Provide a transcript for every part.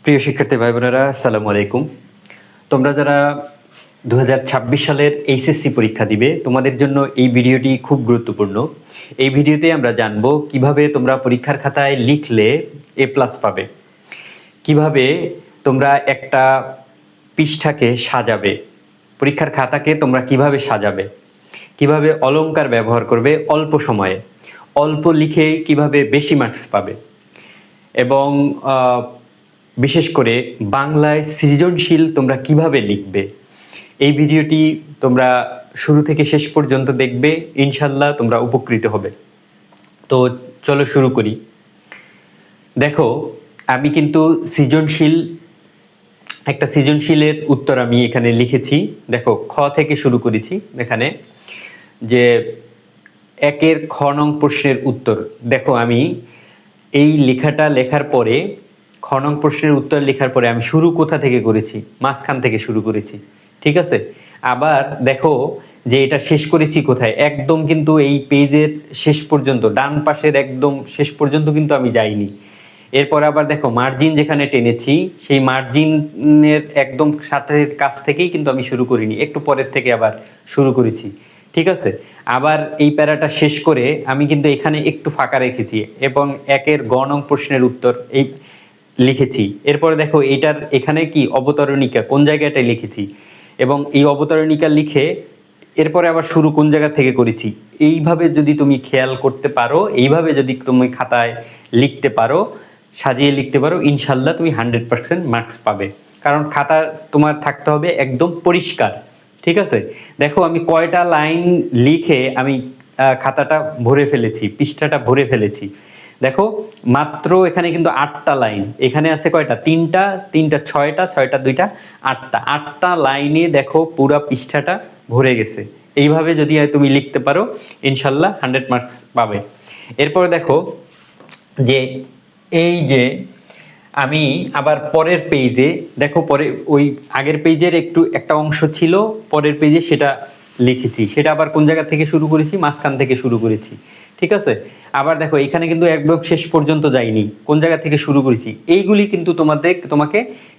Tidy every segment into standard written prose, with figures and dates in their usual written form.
প্রিয় শিক্ষার্থী ভাই বোনেরা, আসসালামু আলাইকুম। তোমরা যারা 2026 সালের এইচএসসি পরীক্ষা দিবে, তোমাদের জন্য এই ভিডিওটি খুব গুরুত্বপূর্ণ। এই ভিডিওতে আমরা জানব কিভাবে তোমরা পরীক্ষার খাতায় লিখলে এ প্লাস পাবে, কিভাবে তোমরা একটা পৃষ্ঠাকে সাজাবে, পরীক্ষার খাতাকে তোমরা কিভাবে সাজাবে, কিভাবে অলংকার ব্যবহার করবে অল্প সময়ে, অল্প লিখে কিভাবে বেশি মার্কস পাবে, এবং বিশেষ করে বাংলায় সৃজনশীল তোমরা কিভাবে লিখবে। এই ভিডিওটি তোমরা শুরু থেকে শেষ পর্যন্ত দেখবে, ইনশাল্লাহ তোমরা উপকৃত হবে। তো চলো শুরু করি। দেখো, আমি কিন্তু একটা সৃজনশীলের উত্তর আমি এখানে লিখেছি। দেখো, খ থেকে শুরু করেছি। এখানে যে 1-এর খ নং প্রশ্নের উত্তর, দেখো আমি এই লেখাটা লেখার পরে, খ নং প্রশ্নের উত্তর লেখার পরে আমি শুরু কোথা থেকে করেছি? মাঝখান থেকে শুরু করেছি, ঠিক আছে? আবার দেখো যে এটা শেষ করেছি কোথায়? একদম কিন্তু এই পেজের শেষ পর্যন্ত, ডান পাশের একদম শেষ পর্যন্ত কিন্তু আমি যাইনি। এরপর আবার দেখো মার্জিন যেখানে টেনেছি, সেই মার্জিনের একদম সাথে কাছ থেকেই কিন্তু আমি শুরু করিনি, একটু পরের থেকে আবার শুরু করেছি, ঠিক আছে? আবার এই প্যারাটা শেষ করে আমি কিন্তু এখানে একটু ফাঁকা রেখেছি এবং 1-এর গ নং প্রশ্নের উত্তর এই লিখেছি। এরপরে দেখো এইটার এখানে কি অবতরণিকা কোন জায়গাটায় লিখেছি, এবং এই অবতরণিকা লিখে এরপরে আবার শুরু কোন জায়গা থেকে করেছি। এইভাবে যদি তুমি খেয়াল করতে পারো, এইভাবে যদি তুমি খাতায় লিখতে পারো, সাজিয়ে লিখতে পারো, ইনশাল্লাহ তুমি 100% মার্কস পাবে। কারণ খাতা তোমার থাকতে হবে একদম পরিষ্কার, ঠিক আছে? দেখো আমি কয়টা লাইন লিখে আমি খাতাটা ভরে ফেলেছি, পৃষ্ঠাটা ভরে ফেলেছি। দেখো মাত্র এখানে কিন্তু 8টা লাইন, এখানে আছে কয়টা? 3টা, 6টা, 6টা 2টা 8টা লাইনে দেখো পুরা পৃষ্ঠাটা ভরে গেছে। এইভাবে যদি তুমি লিখতে পারো, ইনশাল্লাহ 100 মার্কস পাবে। এরপরে দেখো যে এই যে আমি আবার পরের পেজে, দেখো পরে ওই আগের পেজের একটা অংশ ছিল পরের পেজে, সেটা লিখেছি। সেটা আবার কোন জায়গা থেকে শুরু করেছি? মাঝখান থেকে শুরু করেছি, ঠিক আছে? আবার দেখো এখানে কিন্তু একদম শেষ পর্যন্ত যাইনি, কোন জায়গা থেকে শুরু করেছি। এইগুলি কিন্তু তোমাকে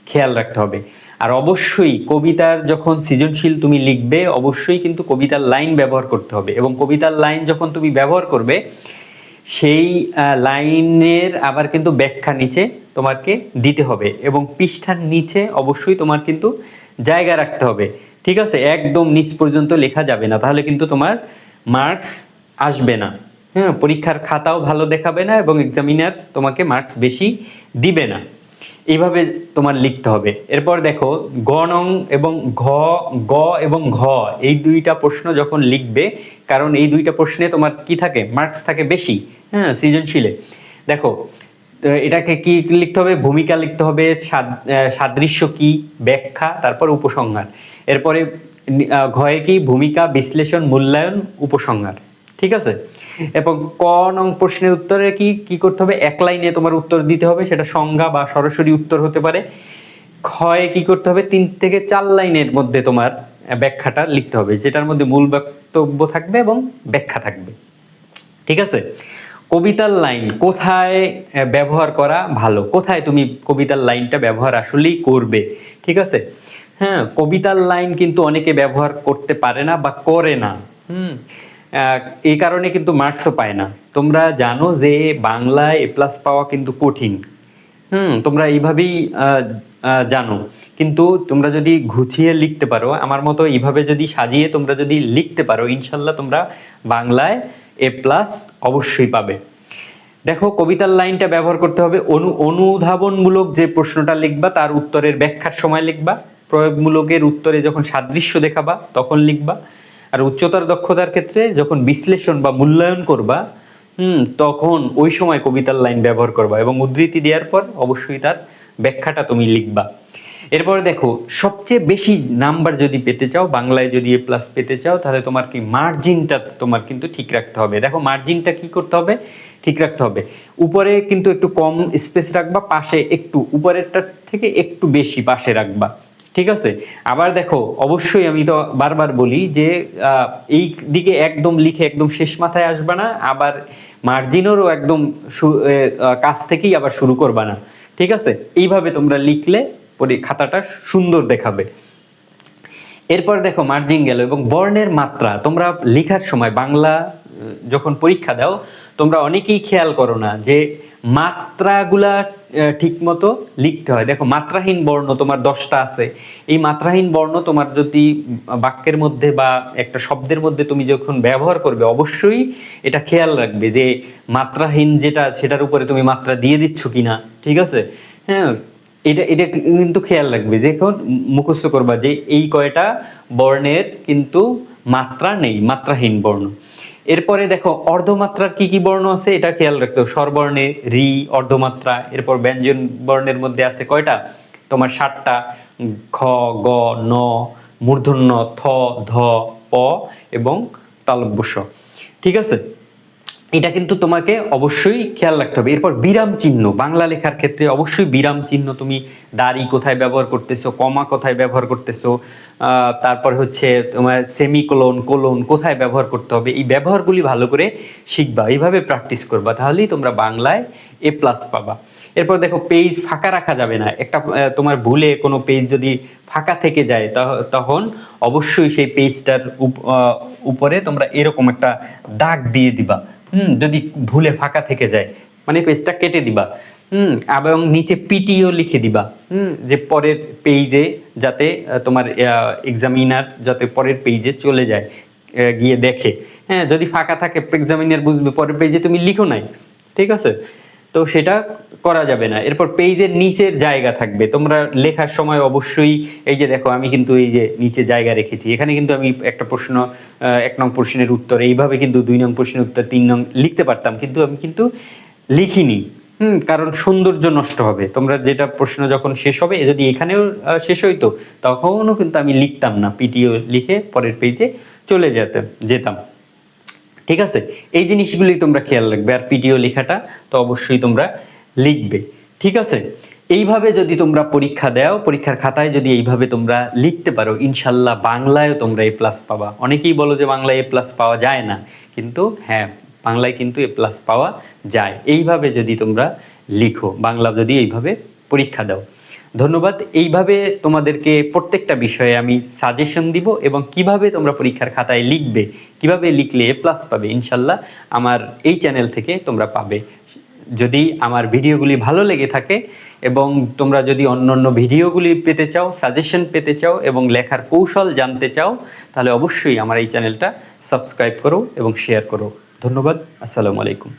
খেয়াল রাখতে হবে। আর অবশ্যই কবিতার যখন সৃজনশীল তুমি লিখবে, অবশ্যই কিন্তু কবিতার লাইন ব্যবহার করতে হবে, এবং কবিতার লাইন যখন তুমি ব্যবহার করবে, সেই লাইনের আবার কিন্তু ব্যাখ্যা নিচে তোমাকে দিতে হবে, এবং পৃষ্ঠার নিচে অবশ্যই তোমার কিন্তু জায়গা রাখতে হবে, ঠিক আছে? একদম নিচ পর্যন্ত লেখা যাবে না, তাহলে কিন্তু তোমার মার্কস আসবে না। হ্যাঁ, পরীক্ষার খাতাও ভালো দেখাবে না এবং এক্সামিনার তোমাকে মার্কস বেশি দিবে না। এইভাবে তোমার লিখতে হবে। এরপর দেখো গ নং এবং গ এবং ঘ, এই দুইটা প্রশ্ন যখন লিখবে, কারণ এই দুইটা প্রশ্নে তোমার কি থাকে? মার্কস থাকে বেশি। হ্যাঁ, সৃজনশীলে দেখো এটাকে কি লিখতে হবে? ভূমিকা লিখতে হবে, সাদৃশ্য কি, ব্যাখ্যা, তারপর উপসংহার। এরপরে ঘয়ে কি? ভূমিকা, বিশ্লেষণ, মূল্যায়ন, উপসংহার, ঠিক আছে? এবং ক নং প্রশ্নের উত্তরে কি করতে হবে? এক লাইনে তোমার উত্তর দিতে হবে, সেটা সংজ্ঞা বা সরাসরি উত্তর হতে পারে। ক্ষয়ে কি করতে হবে? 3 থেকে 4 লাইনের মধ্যে তোমার ব্যাখ্যাটা লিখতে হবে, যেটার মধ্যে মূল বক্তব্য থাকবে এবং ব্যাখ্যা থাকবে, ঠিক আছে? কবিতার লাইন কোথায় ব্যবহার করা ভালো, কোথায় তুমি কবিতার লাইনটা ব্যবহার আসলেই করবে, ঠিক আছে? হ্যাঁ, কবিতার লাইন কিন্তু অনেকে ব্যবহার করতে পারে না বা করে না। এই কারণে কিন্তু মার্কসও পায় না। তোমরা জানো যে বাংলায় এ প্লাস পাওয়া কিন্তু কঠিন। তোমরা এইভাবেই জানো, কিন্তু তোমরা যদি গুছিয়ে লিখতে পারো, আমার মতো এইভাবে যদি সাজিয়ে তোমরা যদি লিখতে পারো, ইনশাল্লাহ তোমরা বাংলায় এ প্লাস অবশ্যই পাবে। দেখো কবিতার লাইনটা ব্যবহার করতে হবে অনুধাবনমূলক যে প্রশ্নটা লিখবা তার উত্তরের ব্যাখ্যার সময় লিখবা, প্রয়োগমূলকের উত্তরে যখন সাদৃশ্য দেখাবা তখন লিখবা, আর উচ্চতর দক্ষতার ক্ষেত্রে যখন বিশ্লেষণ বা মূল্যায়ন করবা, তখন ওই সময় কবিতার লাইন ব্যবহার করবা, এবং উদ্ধৃতি দেওয়ার পর অবশ্যই তার ব্যাখ্যাটা তুমি লিখবা। এরপরে দেখো সবচেয়ে বেশি নাম্বার যদি পেতে চাও, বাংলায় যদি এ প্লাস পেতে চাও, তাহলে তোমার কি মার্জিনটা তোমার কিন্তু ঠিক রাখতে হবে। দেখো মার্জিনটা কি করতে হবে? ঠিক রাখতে হবে। উপরে কিন্তু একটু কম স্পেস রাখবা, পাশে একটু, উপরেরটার থেকে একটু বেশি পাশে রাখবা, ঠিক আছে? আবার দেখো অবশ্যই আমি তো বারবার বলি যে এই দিকে একদম লিখে একদম শেষ মাথায় আসবা না, আবার মার্জিনেরও একদম কাছ থেকেই আবার শুরু করবা না, ঠিক আছে, এইভাবে তোমরা লিখলে পরে খাতাটা সুন্দর দেখাবে। এরপর দেখো মার্জিন গেল, এবং বর্ণের মাত্রা তোমরা লেখার সময় বাংলা যখন পরীক্ষা দাও তোমরা অনেকেই খেয়াল করো না যে মাত্রাগুলা ঠিক মতো লিখতে হয়। দেখো মাত্রাহীন বর্ণ তোমার 10টা আছে, এই মাত্রাহীন বর্ণ তোমার যদি বাক্যের মধ্যে বা একটা শব্দের মধ্যে তুমি যখন ব্যবহার করবে অবশ্যই এটা খেয়াল রাখবে যে মাত্রাহীন যেটা সেটার উপরে তুমি মাত্রা দিয়ে দিচ্ছ কিনা, ঠিক আছে। হ্যাঁ, এটা এটা কিন্তু খেয়াল রাখবে যে এখন মুখস্থ করবা যে এই কয়টা বর্ণের কিন্তু মাত্রা নেই, মাত্রাহীন বর্ণ। এরপরে দেখো অর্ধমাত্রার কি কি বর্ণ আছে এটা খেয়াল রাখতে হবে। স্বরবর্ণে রি অর্ধমাত্রা, এরপর ব্যঞ্জন বর্ণের মধ্যে আছে কয়টা তোমার 7টা, খ, গ, ন, মূর্ধন্য, থ, ধ, প এবং তালব্য শ, ঠিক আছে। এটা কিন্তু তোমাকে অবশ্যই খেয়াল রাখতে হবে। এরপর বিরাম চিহ্ন, বাংলা লেখার ক্ষেত্রে অবশ্যই বিরাম চিহ্ন, তুমি দাড়ি কোথায় ব্যবহার করতেছো, কমা কোথায় ব্যবহার করতেছো, তারপর হচ্ছে তোমার সেমিকোলন, কোলন কোথায় ব্যবহার করতে হবে, এই ব্যবহারগুলি ভালো করে শিখবা, এইভাবে প্র্যাকটিস করবা, তাহলেই তোমরা বাংলায় A+ পাবা। এরপর দেখো পেজ ফাঁকা রাখা যাবে না। একটা তোমার ভুলে কোনো পেজ যদি ফাঁকা থেকে যায় তখন অবশ্যই সেই পেজটার উপরে তোমরা এরকম একটা দাগ দিয়ে দিবা। যদি ভুলে ফাঁকা থেকে যায় মানে পেজটা কেটে দিবা। এবং নিচে পিটিও লিখে দিবা, যে পরের পেজে যাতে তোমার এক্সামিনার যাতে পরের পেজে চলে যায়, গিয়ে দেখে। হ্যাঁ, যদি ফাঁকা থাকে এক্সামিনার বুঝবে পরের পেজে তুমি লিখো নাই, ঠিক আছে, তো সেটা করা যাবে না। এরপর পেজের নিচের জায়গা থাকবে, তোমরা লেখার সময় অবশ্যই এই যে দেখো আমি কিন্তু এই যে নিচে জায়গা রেখেছি, এখানে কিন্তু আমি একটা প্রশ্ন 1 নং প্রশ্নের উত্তর এইভাবে কিন্তু 2 নং প্রশ্নের উত্তর 3 নং লিখতে পারতাম, কিন্তু আমি কিন্তু লিখিনি। কারণ সৌন্দর্য নষ্ট হবে। তোমরা যেটা প্রশ্ন যখন শেষ হবে যদি এখানেও শেষ হইতো তখনও কিন্তু আমি লিখতাম না, পিটিও লিখে পরের পেজে চলে যেতাম, ঠিক আছে। এই জিনিসগুলি তোমরা খেয়াল রাখবে। আর পিডিও লেখাটা তো অবশ্যই তোমরা লিখবে, ঠিক আছে। এইভাবে যদি তোমরা পরীক্ষা দাও, পরীক্ষার খাতায় যদি এইভাবে তোমরা লিখতে পারো, ইনশাল্লাহ বাংলায়ও তোমরা A+ পাবা। অনেকেই বলো যে বাংলায় A+ পাওয়া যায় না, কিন্তু হ্যাঁ বাংলায় কিন্তু A+ পাওয়া যায়, এইভাবে যদি তোমরা লিখো, বাংলা যদি এইভাবে পরীক্ষা দাও। ধন্যবাদ। এইভাবে তোমাদেরকে প্রত্যেকটা বিষয়ে আমি সাজেশন দিব এবং কিভাবে তোমরা পরীক্ষার খাতায় লিখবে, কিভাবে লিখলে A+ পাবে ইনশাল্লাহ আমার এই চ্যানেল থেকে তোমরা পাবে। যদি আমার ভিডিওগুলি ভালো লেগে থাকে এবং তোমরা যদি অন্য ভিডিওগুলি পেতে চাও, সাজেশন পেতে চাও এবং লেখার কৌশল জানতে চাও, তাহলে অবশ্যই আমার এই চ্যানেলটা সাবস্ক্রাইব করো এবং শেয়ার করো। ধন্যবাদ। আসসালামু আলাইকুম।